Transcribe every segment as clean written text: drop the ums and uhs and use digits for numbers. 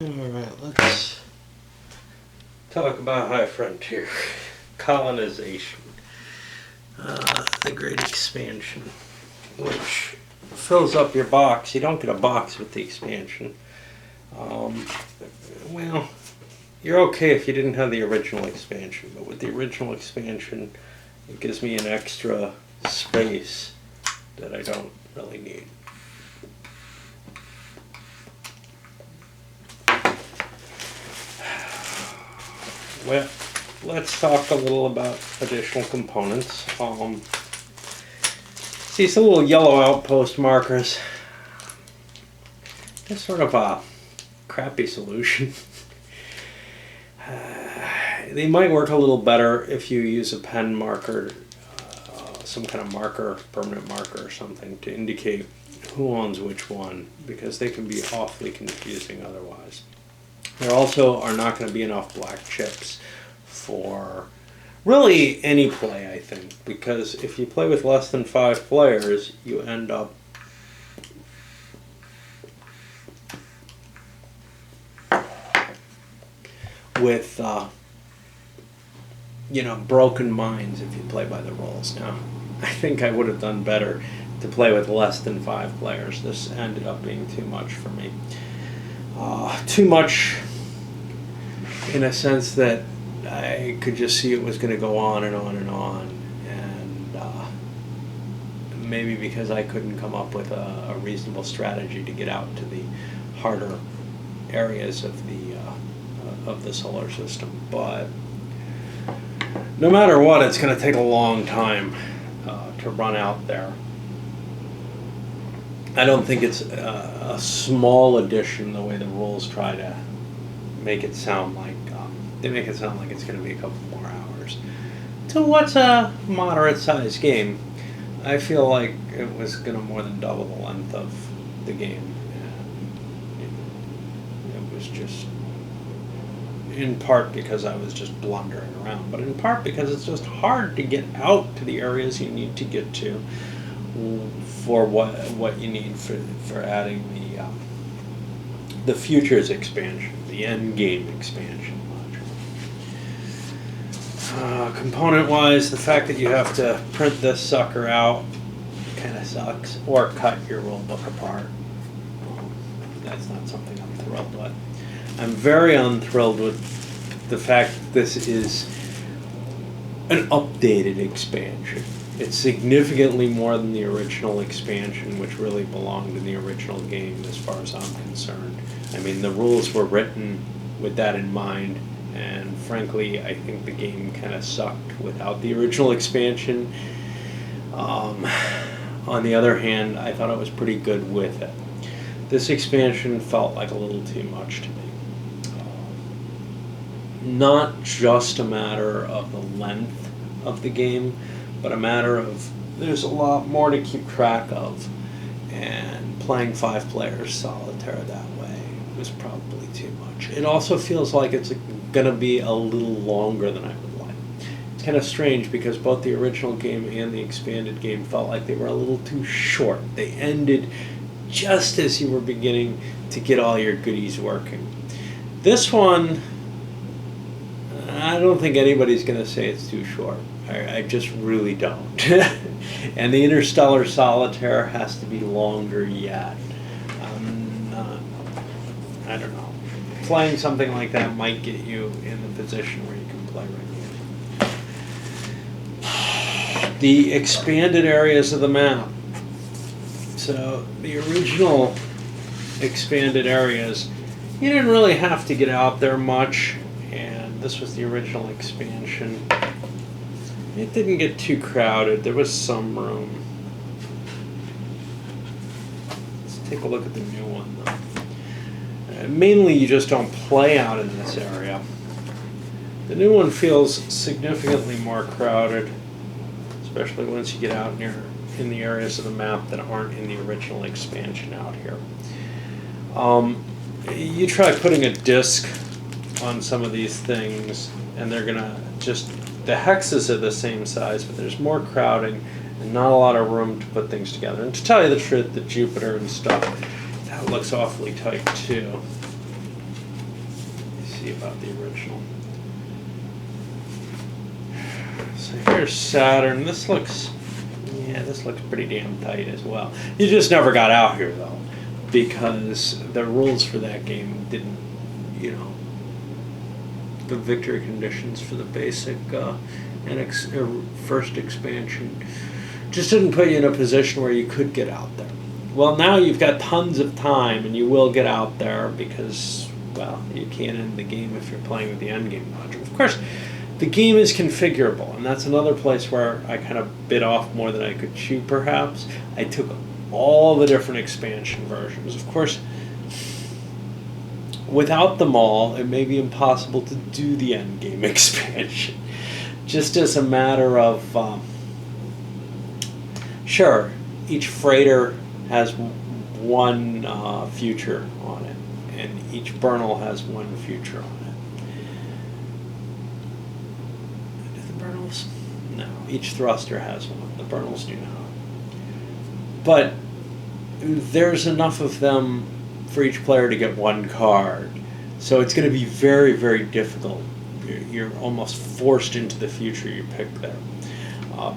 Alright, let's talk about High Frontier Colonization. The Great Expansion, which fills up your box. You don't get a box with the expansion. Well, you're okay if you didn't have the original expansion, but with the original expansion, it gives me an extra space that I don't really need. Well, let's talk a little about additional components. See some little yellow outpost markers. They're sort of a crappy solution. They might work a little better if you use a pen marker, some kind of marker, permanent marker or something, to indicate who owns which one, because they can be awfully confusing otherwise. There also are not going to be enough black chips for really any play, I think, because if you play with less than 5 players, you end up with broken minds if you play by the rules. Now, I think I would have done better to play with less than 5 players. This ended up being too much for me. Too much in a sense that I could just see it was going to go on and on and on, and maybe because I couldn't come up with a reasonable strategy to get out to the harder areas of the solar system. But no matter what, it's going to take a long time to run out there. I don't think it's a small addition the way the rules try to make it sound like. They make it sound like it's going to be a couple more hours. To what's a moderate-sized game, I feel like it was going to more than double the length of the game. And it was just, in part because I was just blundering around, but in part because it's just hard to get out to the areas you need to get to for what you need for adding the futures expansion, the endgame expansion. Component-wise, the fact that you have to print this sucker out kind of sucks, or cut your rule book apart. That's not something I'm thrilled with. I'm very unthrilled with the fact that this is an updated expansion. It's significantly more than the original expansion, which really belonged in the original game as far as I'm concerned. I mean, the rules were written with that in mind, and frankly, I think the game kind of sucked without the original expansion. On the other hand, I thought it was pretty good with it. This expansion felt like a little too much to me. Not just a matter of the length of the game, but a matter of there's a lot more to keep track of, and playing 5 players solitaire that way was probably too much. It also feels like it's going to be a little longer than I would like. It's kind of strange because both the original game and the expanded game felt like they were a little too short. They ended just as you were beginning to get all your goodies working. This one, I don't think anybody's going to say it's too short. I just really don't. And the Interstellar Solitaire has to be longer yet. I don't know. Playing something like that might get you in the position where you can play regularly. The expanded areas of the map. So the original expanded areas, you didn't really have to get out there much, and this was the original expansion. It didn't get too crowded. There was some room. Let's take a look at the new one, though. Mainly, you just don't play out in this area. The new one feels significantly more crowded, especially once you get out in the areas of the map that aren't in the original expansion out here. You try putting a disc on some of these things, and they're gonna the hexes are the same size, but there's more crowding and not a lot of room to put things together. And to tell you the truth, the Jupiter and stuff, that looks awfully tight too. see about the original. So here's Saturn. This looks pretty damn tight as well. You just never got out here though, because the rules for that game didn't, the victory conditions for the basic first expansion just didn't put you in a position where you could get out there. Well, now you've got tons of time, and you will get out there because, well, you can't end the game if you're playing with the endgame module. Of course, the game is configurable, and that's another place where I kind of bit off more than I could chew, perhaps. I took all the different expansion versions. Of course, without them all, it may be impossible to do the endgame expansion. Just as a matter of, sure, each freighter has one future on it, and each Burnal has one future on it. Do the Burnals? No, each thruster has one. The Burnals do not. But there's enough of them for each player to get one card. So it's going to be very, very difficult. You're almost forced into the future you picked there.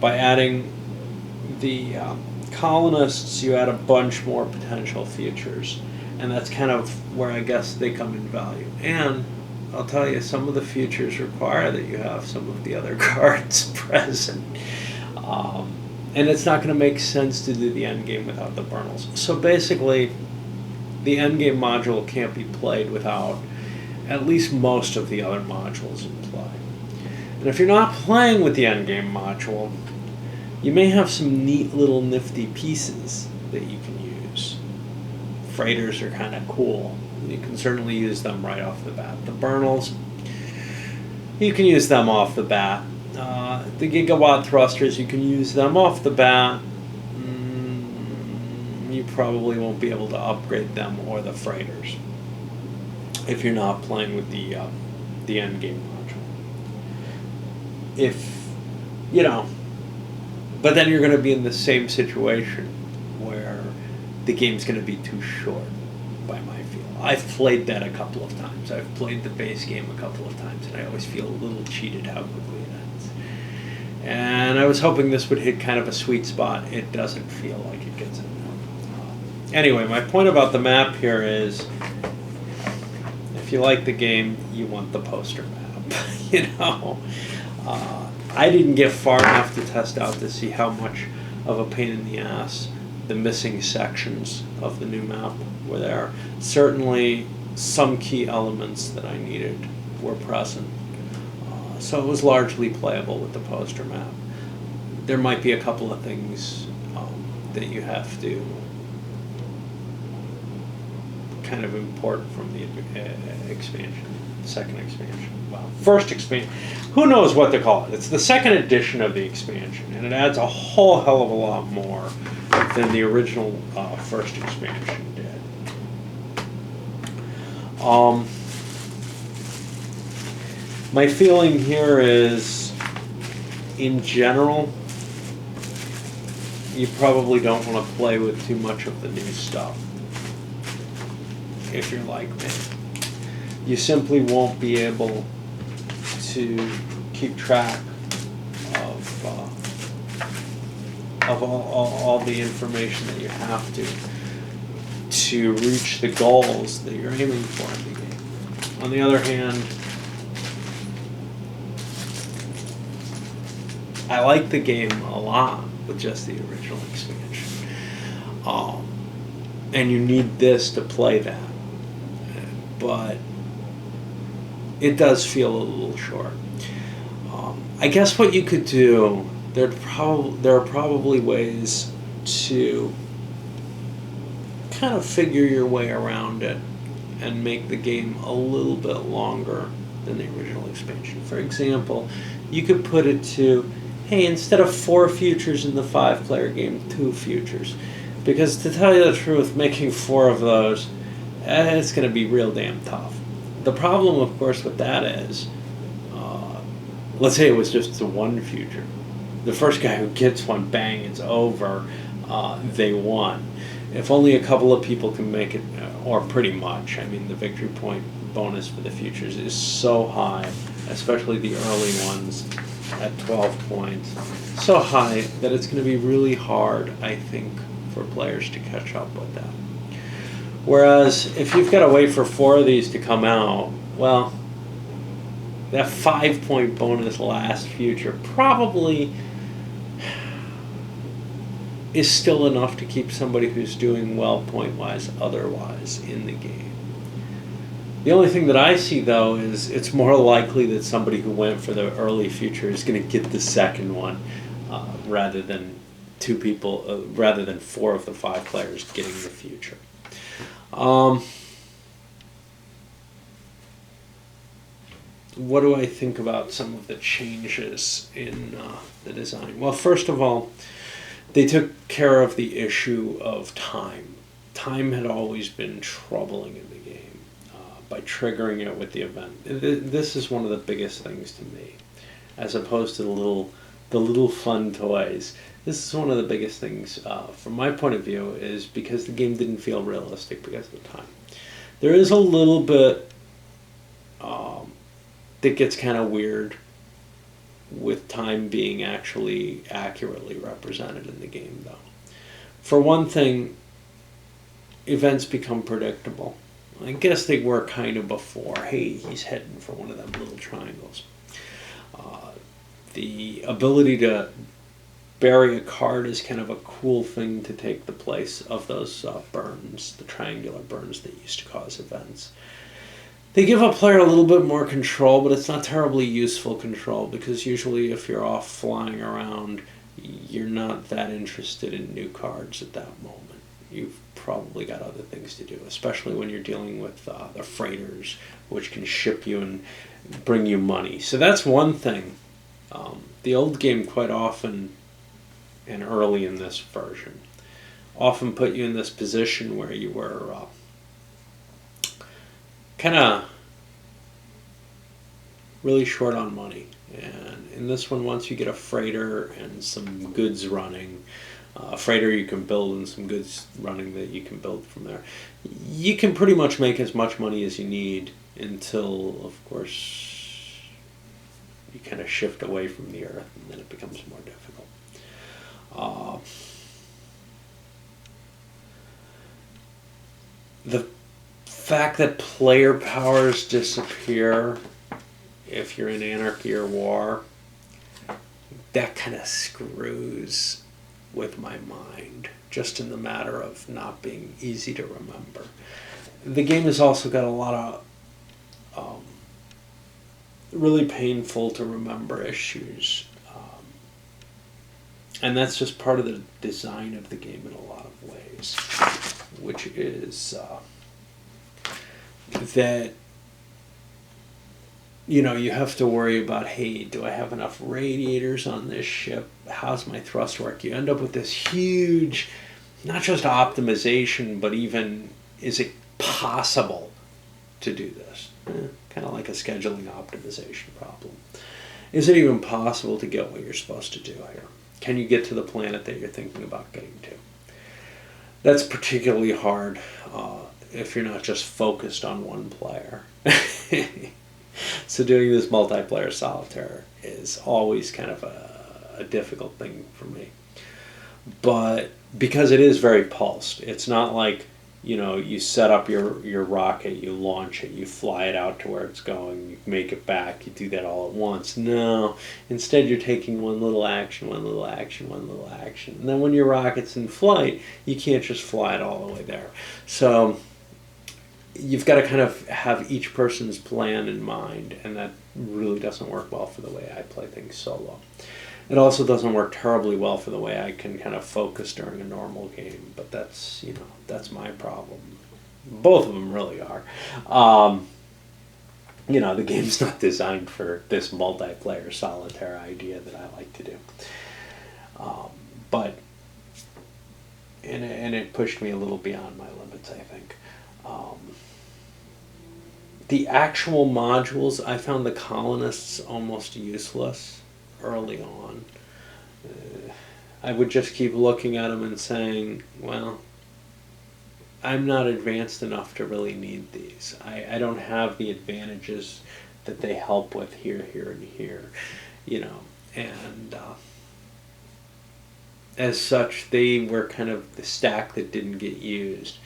By adding the colonists, you add a bunch more potential futures. And that's kind of where I guess they come in value. And I'll tell you, some of the futures require that you have some of the other cards present. And it's not going to make sense to do the endgame without the Burnals. So basically, the endgame module can't be played without at least most of the other modules in play. And if you're not playing with the endgame module, you may have some neat little nifty pieces that you can use. Freighters are kind of cool. You can certainly use them right off the bat. The Burnals, you can use them off the bat. The gigawatt thrusters, you can use them off the bat. You probably won't be able to upgrade them or the freighters if you're not playing with the endgame module. But then you're going to be in the same situation where the game's going to be too short, by my feel. I've played that a couple of times. I've played the base game a couple of times, and I always feel a little cheated how quickly it ends. And I was hoping this would hit kind of a sweet spot. It doesn't feel like it gets it. Anyway, my point about the map here is, if you like the game, you want the poster map. I didn't get far enough to test out to see how much of a pain in the ass the missing sections of the new map were there. Certainly, some key elements that I needed were present. So it was largely playable with the poster map. There might be a couple of things that you have to kind of import from the expansion, second expansion. Well, first expansion. Who knows what to call it? It's the second edition of the expansion, and it adds a whole hell of a lot more than the original first expansion did. My feeling here is, in general, you probably don't want to play with too much of the new stuff. If you're like me, you simply won't be able to keep track of all the information that you have to reach the goals that you're aiming for in the game. On the other hand, I like the game a lot with just the original expansion. And you need this to play that. But it does feel a little short. I guess what you could do, there are probably ways to kind of figure your way around it and make the game a little bit longer than the original expansion. For example, you could put it to, hey, instead of 4 futures in the 5-player game, 2 futures. Because to tell you the truth, making 4 of those, it's going to be real damn tough. The problem, of course, with that is, let's say it was just the 1 future. The first guy who gets one, bang, it's over. They won. If only a couple of people can make it, or pretty much. I mean, the victory point bonus for the futures is so high, especially the early ones at 12 points, so high that it's going to be really hard, I think, for players to catch up with that. Whereas if you've got to wait for 4 of these to come out, well, that 5-point bonus last future probably is still enough to keep somebody who's doing well point-wise otherwise in the game. The only thing that I see, though, is it's more likely that somebody who went for the early future is going to get the second one rather than 2 people, rather than 4 of the 5 players getting the future. What do I think about some of the changes in the design? Well, first of all, they took care of the issue of time. Time had always been troubling in the game by triggering it with the event. This is one of the biggest things to me, as opposed to the little fun toys. This is one of the biggest things from my point of view, is because the game didn't feel realistic because of the time. There is a little bit that gets kind of weird with time being actually accurately represented in the game, though. For one thing, events become predictable. I guess they were kind of before. Hey, he's heading for one of them little triangles. The ability to bury a card is kind of a cool thing to take the place of those burns, the triangular burns that used to cause events. They give a player a little bit more control, but it's not terribly useful control, because usually if you're off flying around, you're not that interested in new cards at that moment. You've probably got other things to do, especially when you're dealing with the freighters, which can ship you and bring you money. So that's one thing. The old game quite often, and early in this version, often put you in this position where you were kind of really short on money. And in this one, once you get a freighter and some goods running, a freighter you can build and some goods running that you can build from there, you can pretty much make as much money as you need until, of course, you kind of shift away from the earth, and then it becomes more difficult. The fact that player powers disappear if you're in anarchy or war, that kind of screws with my mind, just in the matter of not being easy to remember. The game has also got a lot of really painful to remember issues, and that's just part of the design of the game in a lot of ways, which is that, you know, you have to worry about, hey, do I have enough radiators on this ship? How's my thrust work? You end up with this huge, not just optimization, but even, is it possible to do this? Kind of like a scheduling optimization problem. Is it even possible to get what you're supposed to do here? Can you get to the planet that you're thinking about getting to? That's particularly hard if you're not just focused on one player. So doing this multiplayer solitaire is always kind of a difficult thing for me. But because it is very pulsed, it's not like, you know, you set up your rocket, you launch it, you fly it out to where it's going, you make it back, you do that all at once. No, instead you're taking one little action, one little action, one little action. And then when your rocket's in flight, you can't just fly it all the way there. So you've got to kind of have each person's plan in mind, and that really doesn't work well for the way I play things solo. It also doesn't work terribly well for the way I can kind of focus during a normal game, but that's, you know, that's my problem. Both of them really are. You know, the game's not designed for this multiplayer solitaire idea that I like to do. But it pushed me a little beyond my limits, I think. The actual modules, I found the colonists almost useless early on. I would just keep looking at them and saying, well, I'm not advanced enough to really need these. I don't have the advantages that they help with here, here, and here, you know. And as such, they were kind of the stack that didn't get used.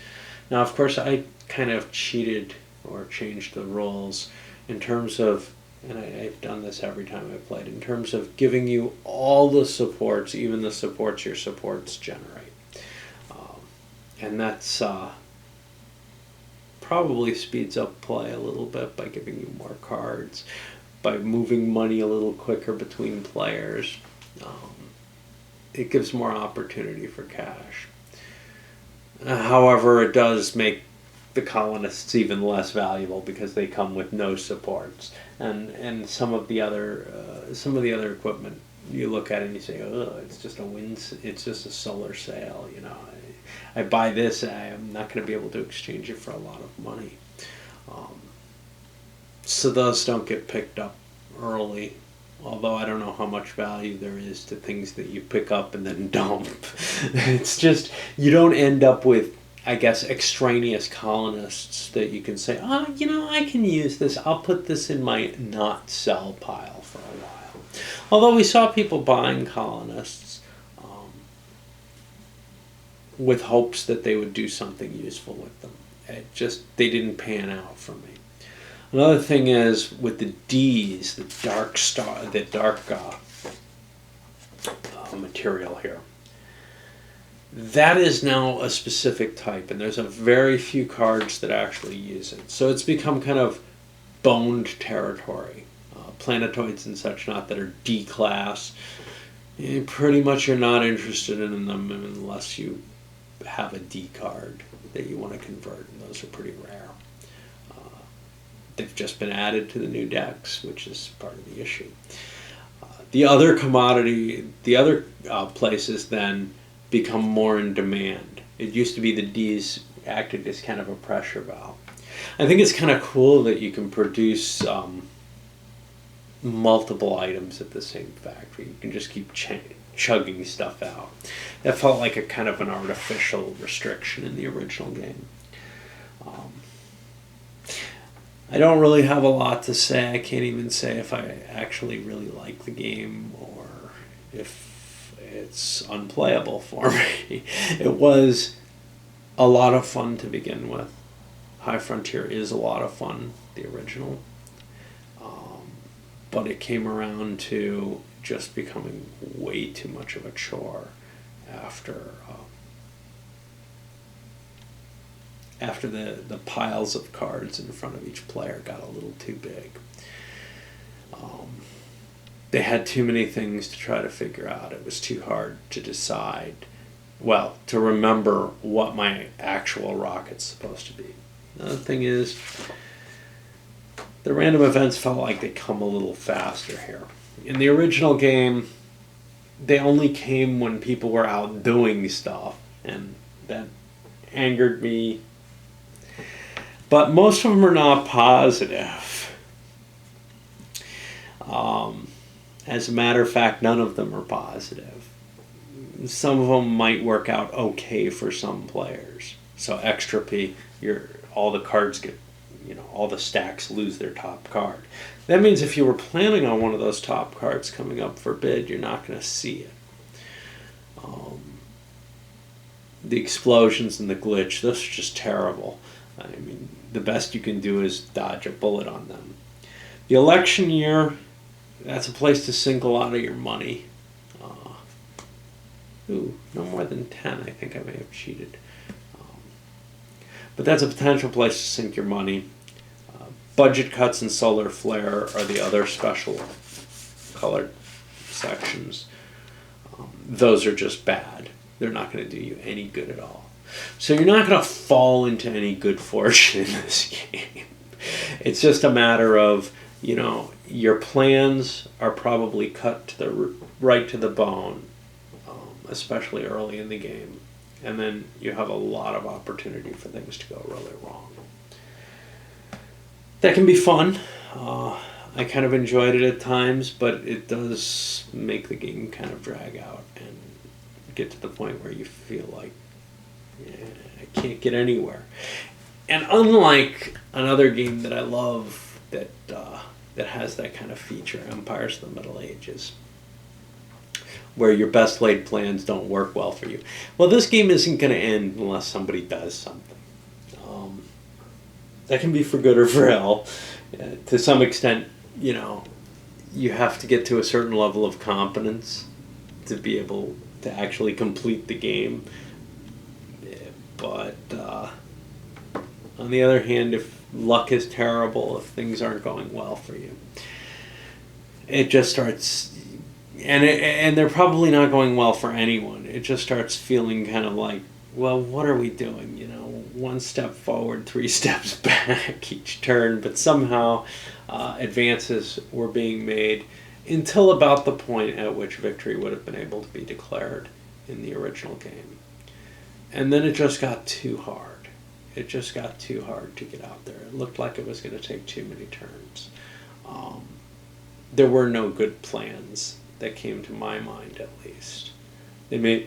Now, of course, I kind of cheated or changed the rules in terms of, and I've done this every time I've played, in terms of giving you all the supports, even the supports your supports generate. And that's probably speeds up play a little bit by giving you more cards, by moving money a little quicker between players. It gives more opportunity for cash. However, it does make the colonists even less valuable because they come with no supports, and some of the other equipment you look at it and you say, oh, it's just a solar sail, you know. I buy this, I'm not going to be able to exchange it for a lot of money. So those don't get picked up early, although I don't know how much value there is to things that you pick up and then dump. It's just, you don't end up with, I guess, extraneous colonists that you can say, oh, you know, I can use this. I'll put this in my not sell pile for a while. Although we saw people buying colonists with hopes that they would do something useful with them. They didn't pan out for me. Another thing is with the D's, the dark material here. That is now a specific type, and there's a very few cards that actually use it. So it's become kind of boned territory. Planetoids and such, not that are D class. Pretty much you're not interested in them unless you have a D card that you want to convert, and those are pretty rare. They've just been added to the new decks, which is part of the issue. The other places then become more in demand. It used to be the D's acted as kind of a pressure valve. I think it's kind of cool that you can produce multiple items at the same factory. You can just keep chugging stuff out. That felt like a kind of an artificial restriction in the original game. I don't really have a lot to say. I can't even say if I actually really like the game or if it's unplayable for me. It was a lot of fun to begin with. High Frontier is a lot of fun, the original. But it came around to just becoming way too much of a chore after the piles of cards in front of each player got a little too big. They had too many things to try to figure out. It was too hard to decide, to remember what my actual rocket's supposed to be. Another thing is, the random events felt like they come a little faster here. In the original game, they only came when people were out doing stuff, and that angered me. But most of them are not positive. As a matter of fact, none of them are positive. Some of them might work out okay for some players. So extropy, all the cards get, all the stacks lose their top card. That means if you were planning on one of those top cards coming up for bid, you're not going to see it. The explosions and the glitch, those are just terrible. I mean, the best you can do is dodge a bullet on them. The election year, that's a place to sink a lot of your money. No more than 10. I think I may have cheated. But that's a potential place to sink your money. Budget cuts and solar flare are the other special colored sections. Those are just bad. They're not going to do you any good at all. So you're not going to fall into any good fortune in this game. It's just a matter of, your plans are probably cut right to the bone, especially early in the game. And then you have a lot of opportunity for things to go really wrong. That can be fun. I kind of enjoyed it at times, but it does make the game kind of drag out and get to the point where you feel like I can't get anywhere. And unlike another game that I love that has that kind of feature, Empires of the Middle Ages, where your best laid plans don't work well for you. Well, this game isn't going to end unless somebody does something. That can be for good or for ill. To some extent, you have to get to a certain level of competence to be able to actually complete the game. But on the other hand, if luck is terrible, if things aren't going well for you, it just starts, and they're probably not going well for anyone. It just starts feeling kind of like, well, what are we doing? One step forward, 3 steps back each turn, but somehow advances were being made until about the point at which victory would have been able to be declared in the original game. And then it just got too hard. It just got too hard to get out there. It looked like it was going to take too many turns. There were no good plans that came to my mind, at least. They may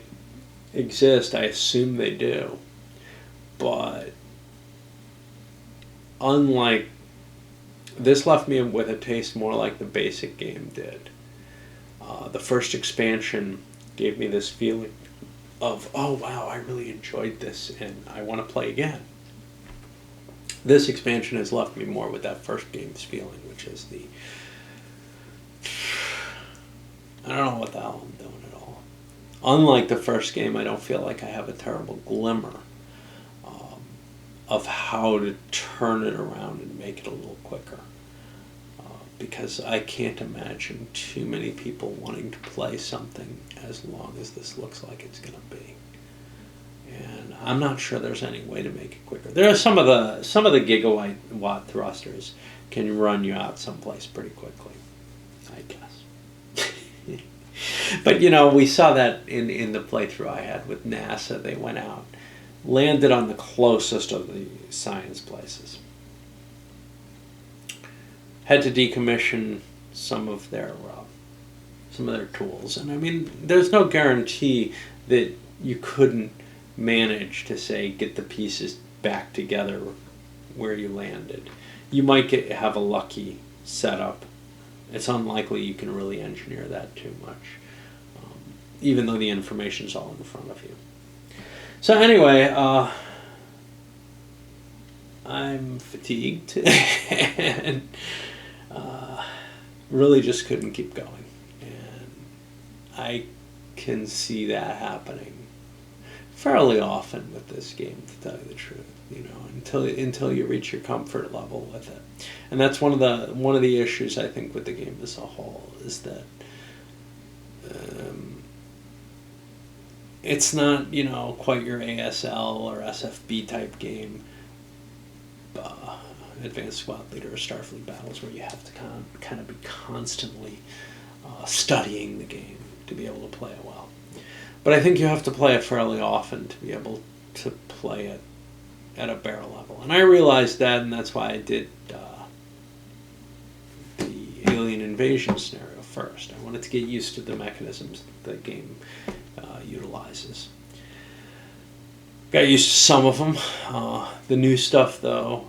exist. I assume they do. But unlike, this left me with a taste more like the basic game did. The first expansion gave me this feeling of, oh wow, I really enjoyed this and I want to play again. This expansion has left me more with that first game's feeling, which is I don't know what the hell I'm doing at all. Unlike the first game, I don't feel like I have a terrible glimmer of how to turn it around and make it a little quicker. Because I can't imagine too many people wanting to play something as long as this looks like it's going to be. And I'm not sure there's any way to make it quicker. There are some of the gigawatt thrusters can run you out someplace pretty quickly, I guess. But we saw that in the playthrough I had with NASA. They went out, landed on the closest of the science places, had to decommission some of their tools, and I mean, there's no guarantee that you couldn't manage to say get the pieces back together where you landed. You might have a lucky setup. It's unlikely you can really engineer that too much, even though the information's all in front of you. So anyway, I'm fatigued and really just couldn't keep going. And I can see that happening fairly often with this game, to tell you the truth. Until you reach your comfort level with it. And that's one of the issues I think with the game as a whole, is that it's not quite your ASL or SFB type game, Advanced Squad Leader or Starfleet Battles, where you have to kind of be constantly studying the game to be able to play it well. But I think you have to play it fairly often to be able to play it at a barrel level. And I realized that, and that's why I did the alien invasion scenario first. I wanted to get used to the mechanisms that the game utilizes. Got used to some of them. The new stuff, though,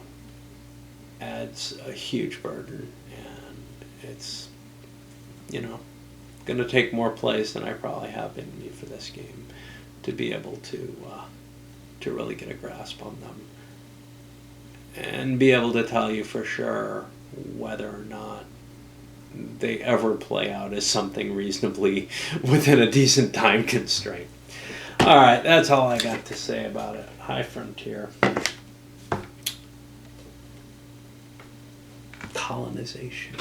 adds a huge burden, and it's, going to take more plays than I probably have in me for this game to be able to really get a grasp on them and be able to tell you for sure whether or not they ever play out as something reasonably within a decent time constraint. All right, that's all I got to say about it. Hi, Frontier Colonization.